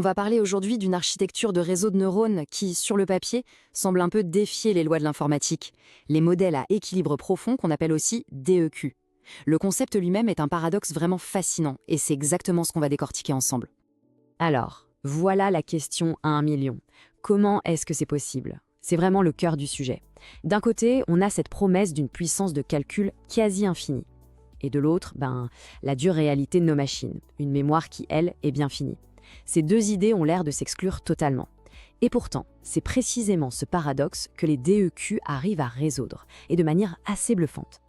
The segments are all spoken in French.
va parler aujourd'hui d'une architecture de réseau de neurones qui, sur le papier, semble un peu défier les lois de l'informatique, les modèles à équilibre profond qu'on appelle aussi DEQ. Le concept lui-même est un paradoxe vraiment fascinant et c'est exactement ce qu'on va décortiquer ensemble. Alors, voilà la question à 1 million. Comment est-ce que c'est possible? C'est vraiment le cœur du sujet. D'un côté, on a cette promesse d'une puissance de calcul quasi infinie. Et de l'autre, la dure réalité de nos machines, une mémoire qui, elle, est bien finie. Ces deux idées ont l'air de s'exclure totalement. Et pourtant, c'est précisément ce paradoxe que les DEQ arrivent à résoudre, et de manière assez bluffante.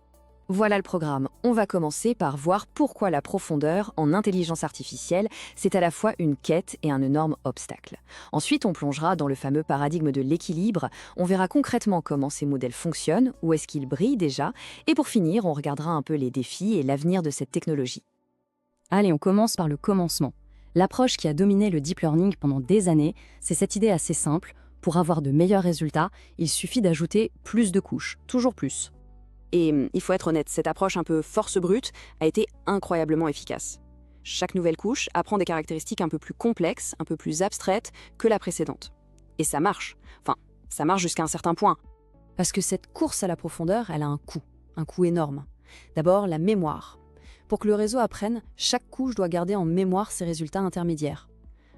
Voilà le programme. On va commencer par voir pourquoi la profondeur en intelligence artificielle, c'est à la fois une quête et un énorme obstacle. Ensuite, on plongera dans le fameux paradigme de l'équilibre. On verra concrètement comment ces modèles fonctionnent, où est-ce qu'ils brillent déjà. Et pour finir, on regardera un peu les défis et l'avenir de cette technologie. Allez, on commence par le commencement. L'approche qui a dominé le deep learning pendant des années, c'est cette idée assez simple. Pour avoir de meilleurs résultats, il suffit d'ajouter plus de couches, toujours plus. Et il faut être honnête, cette approche un peu force brute a été incroyablement efficace. Chaque nouvelle couche apprend des caractéristiques un peu plus complexes, un peu plus abstraites que la précédente. Et ça marche. Enfin, ça marche jusqu'à un certain point. Parce que cette course à la profondeur, elle a un coût énorme. D'abord, la mémoire. Pour que le réseau apprenne, chaque couche doit garder en mémoire ses résultats intermédiaires.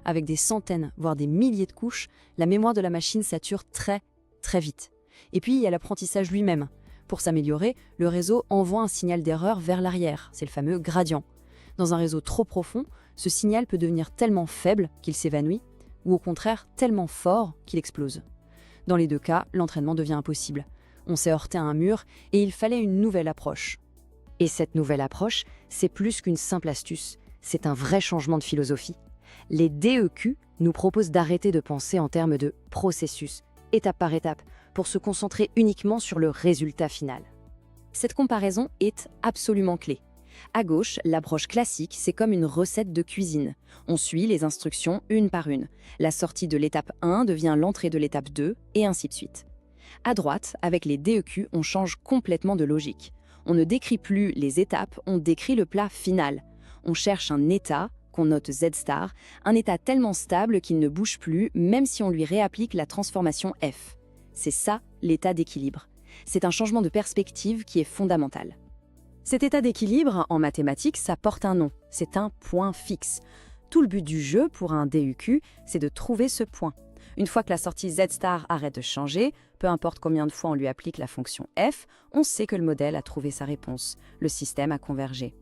Avec des centaines, voire des milliers de couches, la mémoire de la machine sature très, très vite. Et puis, il y a l'apprentissage lui-même. Pour s'améliorer, le réseau envoie un signal d'erreur vers l'arrière, c'est le fameux gradient. Dans un réseau trop profond, ce signal peut devenir tellement faible qu'il s'évanouit, ou au contraire tellement fort qu'il explose. Dans les deux cas, l'entraînement devient impossible. On s'est heurté à un mur et il fallait une nouvelle approche. Et cette nouvelle approche, c'est plus qu'une simple astuce, c'est un vrai changement de philosophie. Les DEQ nous proposent d'arrêter de penser en termes de processus, étape par étape, pour se concentrer uniquement sur le résultat final. Cette comparaison est absolument clé. À gauche, l'approche classique, c'est comme une recette de cuisine. On suit les instructions une par une. La sortie de l'étape 1 devient l'entrée de l'étape 2, et ainsi de suite. À droite, avec les DEQ, on change complètement de logique. On ne décrit plus les étapes, on décrit le plat final. On cherche un état, qu'on note Z star, un état tellement stable qu'il ne bouge plus, même si on lui réapplique la transformation F. C'est ça, l'état d'équilibre. C'est un changement de perspective qui est fondamental. Cet état d'équilibre, en mathématiques, ça porte un nom. C'est un point fixe. Tout le but du jeu pour un DEQ, c'est de trouver ce point. Une fois que la sortie Z star arrête de changer, peu importe combien de fois on lui applique la fonction F, on sait que le modèle a trouvé sa réponse. Le système a convergé.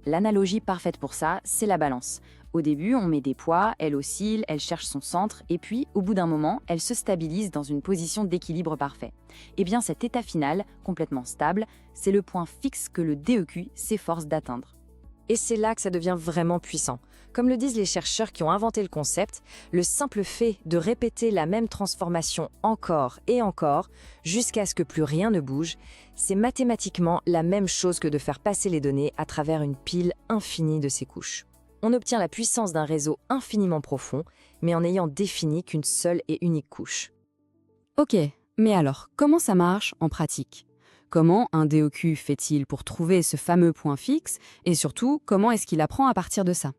L'analogie parfaite pour ça, c'est la balance. Au début, on met des poids, elle oscille, elle cherche son centre, et puis, au bout d'un moment, elle se stabilise dans une position d'équilibre parfait. Et bien cet état final, complètement stable, c'est le point fixe que le DEQ s'efforce d'atteindre. Et c'est là que ça devient vraiment puissant. Comme le disent les chercheurs qui ont inventé le concept, le simple fait de répéter la même transformation encore et encore, jusqu'à ce que plus rien ne bouge, c'est mathématiquement la même chose que de faire passer les données à travers une pile infinie de ces couches. On obtient la puissance d'un réseau infiniment profond, mais en n'ayant défini qu'une seule et unique couche. Ok, mais alors, comment ça marche en pratique ? Comment un DEQ fait-il pour trouver ce fameux point fixe et surtout, comment est-ce qu'il apprend à partir de ça?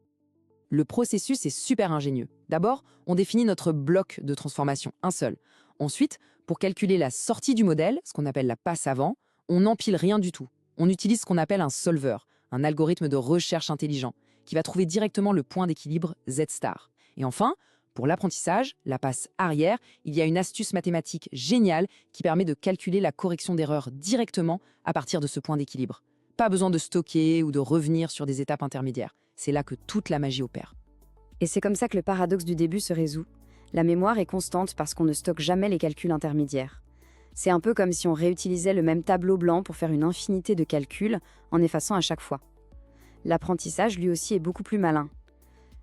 Le processus est super ingénieux. D'abord, on définit notre bloc de transformation, un seul. Ensuite, pour calculer la sortie du modèle, ce qu'on appelle la passe avant, on n'empile rien du tout. On utilise ce qu'on appelle un solver, un algorithme de recherche intelligent, qui va trouver directement le point d'équilibre Z star. Et enfin, pour l'apprentissage, la passe arrière, il y a une astuce mathématique géniale qui permet de calculer la correction d'erreur directement à partir de ce point d'équilibre. Pas besoin de stocker ou de revenir sur des étapes intermédiaires. C'est là que toute la magie opère. Et c'est comme ça que le paradoxe du début se résout. La mémoire est constante parce qu'on ne stocke jamais les calculs intermédiaires. C'est un peu comme si on réutilisait le même tableau blanc pour faire une infinité de calculs en effaçant à chaque fois. L'apprentissage, lui aussi, est beaucoup plus malin.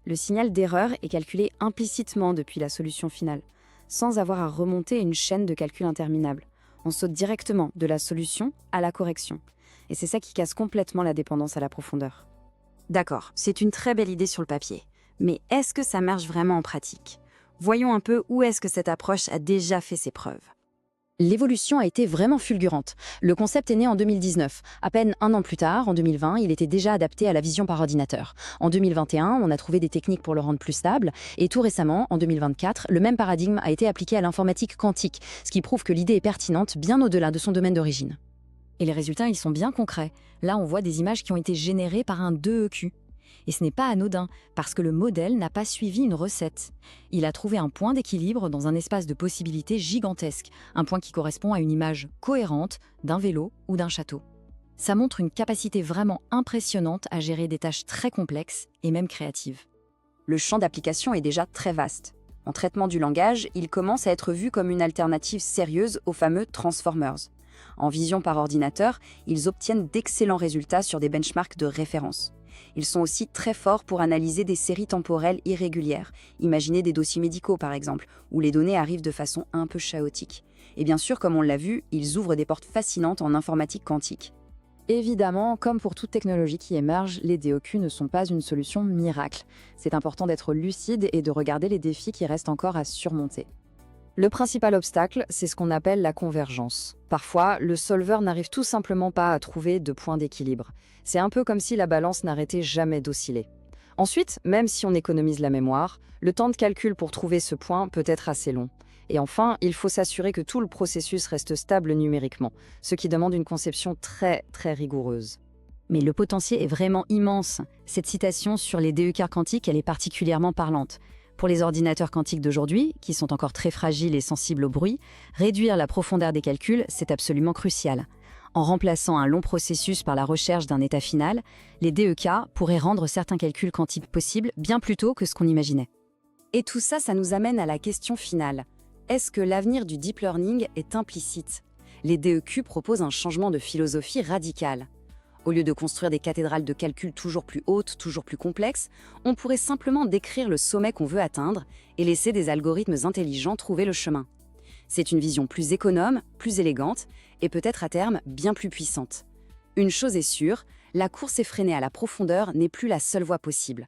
Le signal d'erreur est calculé implicitement depuis la solution finale, sans avoir à remonter une chaîne de calculs interminables. On saute directement de la solution à la correction. Et c'est ça qui casse complètement la dépendance à la profondeur. D'accord, c'est une très belle idée sur le papier. Mais est-ce que ça marche vraiment en pratique ? Voyons un peu où est-ce que cette approche a déjà fait ses preuves. L'évolution a été vraiment fulgurante. Le concept est né en 2019. À peine un an plus tard, en 2020, il était déjà adapté à la vision par ordinateur. En 2021, on a trouvé des techniques pour le rendre plus stable. Et tout récemment, en 2024, le même paradigme a été appliqué à l'informatique quantique, ce qui prouve que l'idée est pertinente bien au-delà de son domaine d'origine. Et les résultats, ils sont bien concrets. Là, on voit des images qui ont été générées par un 2EQ. Et ce n'est pas anodin, parce que le modèle n'a pas suivi une recette. Il a trouvé un point d'équilibre dans un espace de possibilités gigantesque, un point qui correspond à une image cohérente d'un vélo ou d'un château. Ça montre une capacité vraiment impressionnante à gérer des tâches très complexes et même créatives. Le champ d'application est déjà très vaste. En traitement du langage, il commence à être vu comme une alternative sérieuse aux fameux Transformers. En vision par ordinateur, ils obtiennent d'excellents résultats sur des benchmarks de référence. Ils sont aussi très forts pour analyser des séries temporelles irrégulières. Imaginez des dossiers médicaux par exemple, où les données arrivent de façon un peu chaotique. Et bien sûr, comme on l'a vu, ils ouvrent des portes fascinantes en informatique quantique. Évidemment, comme pour toute technologie qui émerge, les DOQ ne sont pas une solution miracle. C'est important d'être lucide et de regarder les défis qui restent encore à surmonter. Le principal obstacle, c'est ce qu'on appelle la convergence. Parfois, le solver n'arrive tout simplement pas à trouver de point d'équilibre. C'est un peu comme si la balance n'arrêtait jamais d'osciller. Ensuite, même si on économise la mémoire, le temps de calcul pour trouver ce point peut être assez long. Et enfin, il faut s'assurer que tout le processus reste stable numériquement, ce qui demande une conception très rigoureuse. Mais le potentiel est vraiment immense. Cette citation sur les DEQ quantiques, elle est particulièrement parlante. Pour les ordinateurs quantiques d'aujourd'hui, qui sont encore très fragiles et sensibles au bruit, réduire la profondeur des calculs, c'est absolument crucial. En remplaçant un long processus par la recherche d'un état final, les DEQ pourraient rendre certains calculs quantiques possibles bien plus tôt que ce qu'on imaginait. Et tout ça, ça nous amène à la question finale. Est-ce que l'avenir du deep learning est implicite? Les DEQ proposent un changement de philosophie radical. Au lieu de construire des cathédrales de calcul toujours plus hautes, toujours plus complexes, on pourrait simplement décrire le sommet qu'on veut atteindre et laisser des algorithmes intelligents trouver le chemin. C'est une vision plus économe, plus élégante et peut-être à terme bien plus puissante. Une chose est sûre, la course effrénée à la profondeur n'est plus la seule voie possible.